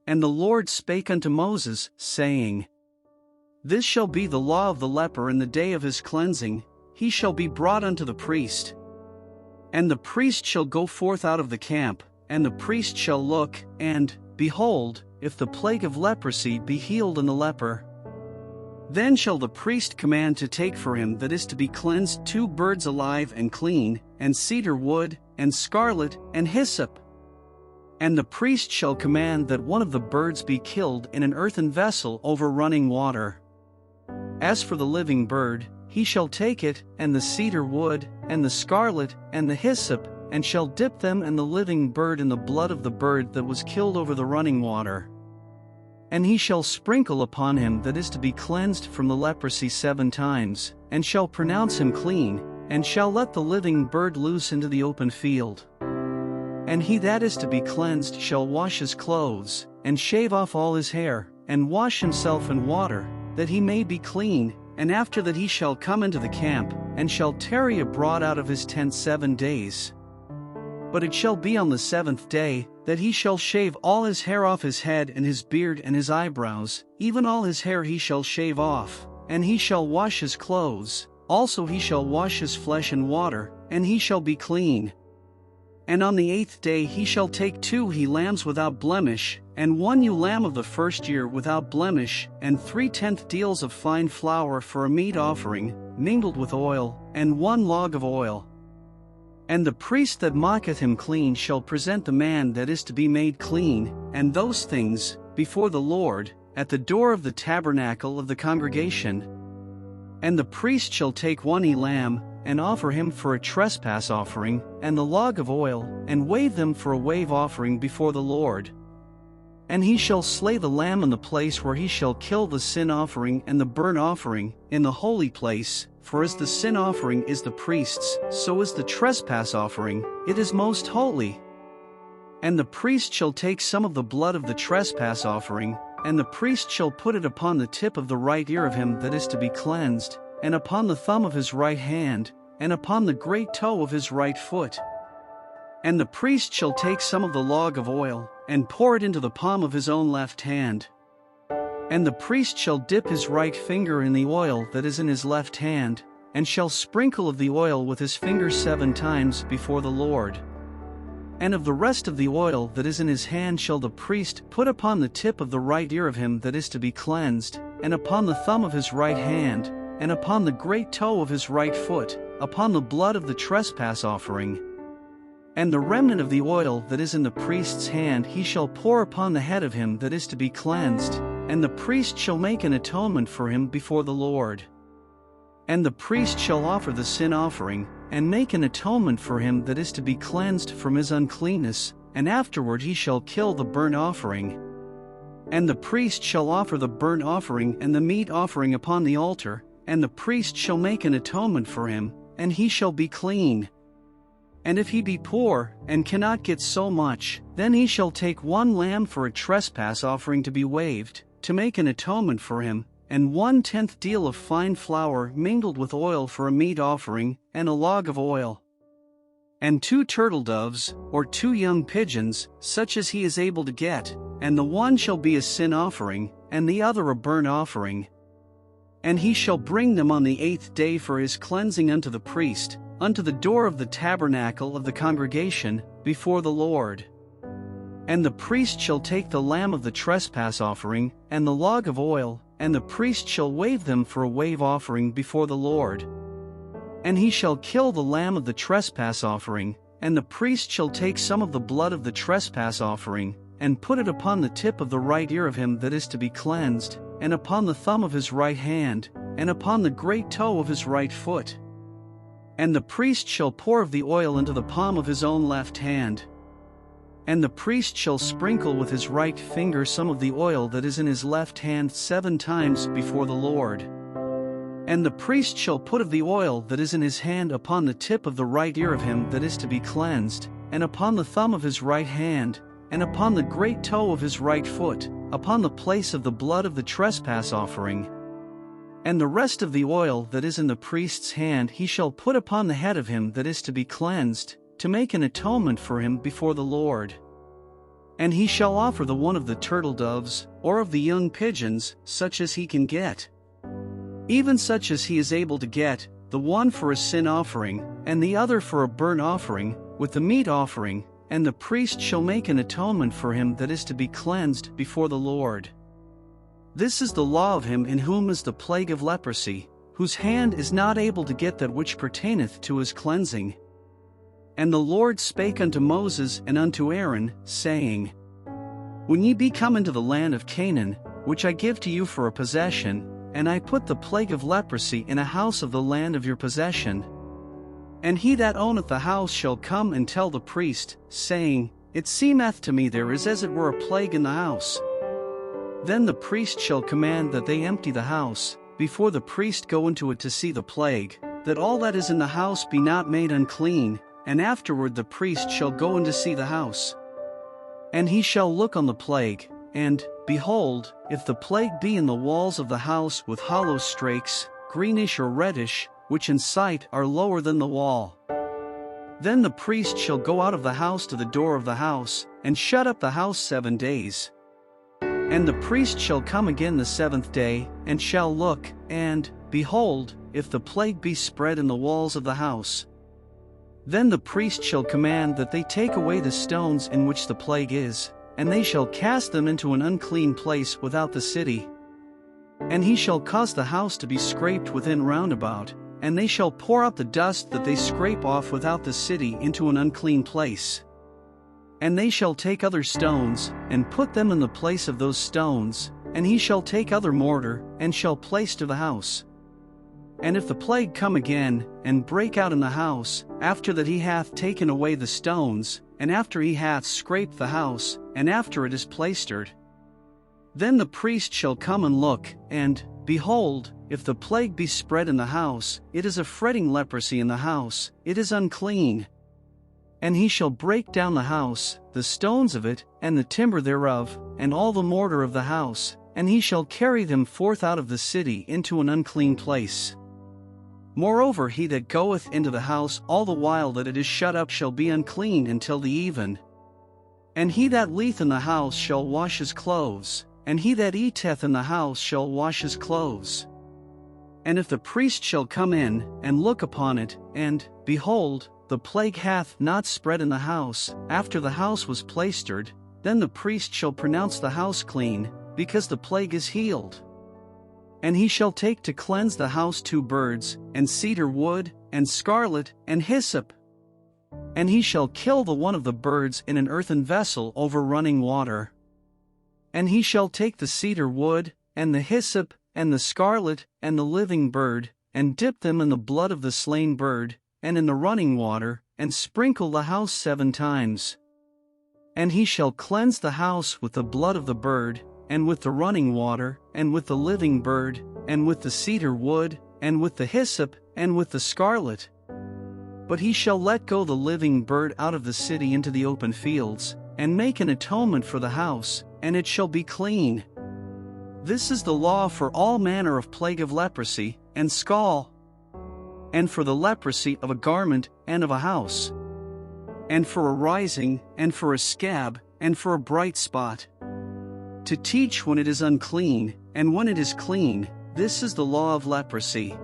And the Lord spake unto Moses, saying, This shall be the law of the leper in the day of his cleansing, he shall be brought unto the priest. And the priest shall go forth out of the camp, and the priest shall look, and, behold, if the plague of leprosy be healed in the leper, then shall the priest command to take for him that is to be cleansed 2 birds alive and clean, and cedar wood, and scarlet, and hyssop. And the priest shall command that one of the birds be killed in an earthen vessel over running water. As for the living bird, he shall take it, and the cedar wood, and the scarlet, and the hyssop, and shall dip them and the living bird in the blood of the bird that was killed over the running water. And he shall sprinkle upon him that is to be cleansed from the leprosy 7 times, and shall pronounce him clean, and shall let the living bird loose into the open field. And he that is to be cleansed shall wash his clothes, and shave off all his hair, and wash himself in water, that he may be clean, and after that he shall come into the camp, and shall tarry abroad out of his tent 7 days. But it shall be on the 7th day, that he shall shave all his hair off his head and his beard and his eyebrows, even all his hair he shall shave off, and he shall wash his clothes, also he shall wash his flesh in water, and he shall be clean. And on the 8th day he shall take 2 he-lambs without blemish, and 1 ewe lamb of the first year without blemish, and 3/10 deals of fine flour for a meat offering, mingled with oil, and 1 log of oil. And the priest that maketh him clean shall present the man that is to be made clean, and those things, before the Lord, at the door of the tabernacle of the congregation. And the priest shall take 1 ewe-lamb, and offer him for a trespass offering, and the log of oil, and wave them for a wave offering before the Lord. And he shall slay the lamb in the place where he shall kill the sin offering and the burnt offering, in the holy place, for as the sin offering is the priest's, so is the trespass offering, it is most holy. And the priest shall take some of the blood of the trespass offering, and the priest shall put it upon the tip of the right ear of him that is to be cleansed, and upon the thumb of his right hand, and upon the great toe of his right foot. And the priest shall take some of the log of oil, and pour it into the palm of his own left hand. And the priest shall dip his right finger in the oil that is in his left hand, and shall sprinkle of the oil with his finger 7 times before the Lord. And of the rest of the oil that is in his hand shall the priest put upon the tip of the right ear of him that is to be cleansed, and upon the thumb of his right hand, and upon the great toe of his right foot, upon the blood of the trespass offering. And the remnant of the oil that is in the priest's hand he shall pour upon the head of him that is to be cleansed, and the priest shall make an atonement for him before the Lord. And the priest shall offer the sin offering, and make an atonement for him that is to be cleansed from his uncleanness, and afterward he shall kill the burnt offering. And the priest shall offer the burnt offering and the meat offering upon the altar, and the priest shall make an atonement for him, and he shall be clean. And if he be poor, and cannot get so much, then he shall take 1 lamb for a trespass offering to be waved, to make an atonement for him, and 1/10 deal of fine flour mingled with oil for a meat offering, and a log of oil. And 2 turtle doves, or 2 young pigeons, such as he is able to get, and the one shall be a sin offering, and the other a burnt offering. And he shall bring them on the 8th day for his cleansing unto the priest, unto the door of the tabernacle of the congregation, before the Lord. And the priest shall take the lamb of the trespass offering, and the log of oil, and the priest shall wave them for a wave offering before the Lord. And he shall kill the lamb of the trespass offering, and the priest shall take some of the blood of the trespass offering, and put it upon the tip of the right ear of him that is to be cleansed, and upon the thumb of his right hand, and upon the great toe of his right foot. And the priest shall pour of the oil into the palm of his own left hand. And the priest shall sprinkle with his right finger some of the oil that is in his left hand 7 times before the Lord. And the priest shall put of the oil that is in his hand upon the tip of the right ear of him that is to be cleansed, and upon the thumb of his right hand, and upon the great toe of his right foot, upon the place of the blood of the trespass offering. And the rest of the oil that is in the priest's hand he shall put upon the head of him that is to be cleansed, to make an atonement for him before the Lord. And he shall offer the one of the turtle doves, or of the young pigeons, such as he can get. Even such as he is able to get, the one for a sin offering, and the other for a burnt offering, with the meat offering, and the priest shall make an atonement for him that is to be cleansed before the Lord. This is the law of him in whom is the plague of leprosy, whose hand is not able to get that which pertaineth to his cleansing. And the Lord spake unto Moses and unto Aaron, saying, When ye be come into the land of Canaan, which I give to you for a possession, and I put the plague of leprosy in a house of the land of your possession, and he that owneth the house shall come and tell the priest, saying, It seemeth to me there is as it were a plague in the house. Then the priest shall command that they empty the house, before the priest go into it to see the plague, that all that is in the house be not made unclean, and afterward the priest shall go in to see the house. And he shall look on the plague, and, behold, if the plague be in the walls of the house with hollow strakes, greenish or reddish, which in sight are lower than the wall, then the priest shall go out of the house to the door of the house, and shut up the house 7 days. And the priest shall come again the 7th day, and shall look, and, behold, if the plague be spread in the walls of the house, then the priest shall command that they take away the stones in which the plague is, and they shall cast them into an unclean place without the city. And he shall cause the house to be scraped within round about, and they shall pour out the dust that they scrape off without the city into an unclean place. And they shall take other stones, and put them in the place of those stones, and he shall take other mortar, and shall place to the house. And if the plague come again, and break out in the house, after that he hath taken away the stones, and after he hath scraped the house, and after it is plaistered, then the priest shall come and look, and, behold, if the plague be spread in the house, it is a fretting leprosy in the house, it is unclean. And he shall break down the house, the stones of it, and the timber thereof, and all the mortar of the house, and he shall carry them forth out of the city into an unclean place. Moreover, he that goeth into the house all the while that it is shut up shall be unclean until the even. And he that lieth in the house shall wash his clothes, and he that eateth in the house shall wash his clothes. And if the priest shall come in, and look upon it, and, behold, the plague hath not spread in the house, after the house was plaistered, then the priest shall pronounce the house clean, because the plague is healed. And he shall take to cleanse the house 2 birds, and cedar wood, and scarlet, and hyssop. And he shall kill the one of the birds in an earthen vessel over running water. And he shall take the cedar wood, and the hyssop, and the scarlet, and the living bird, and dip them in the blood of the slain bird, and in the running water, and sprinkle the house 7 times. And he shall cleanse the house with the blood of the bird, and with the running water, and with the living bird, and with the cedar wood, and with the hyssop, and with the scarlet. But he shall let go the living bird out of the city into the open fields, and make an atonement for the house, and it shall be clean. This is the law for all manner of plague of leprosy, and scall, and for the leprosy of a garment, and of a house, and for a rising, and for a scab, and for a bright spot, to teach when it is unclean, and when it is clean. This is the law of leprosy.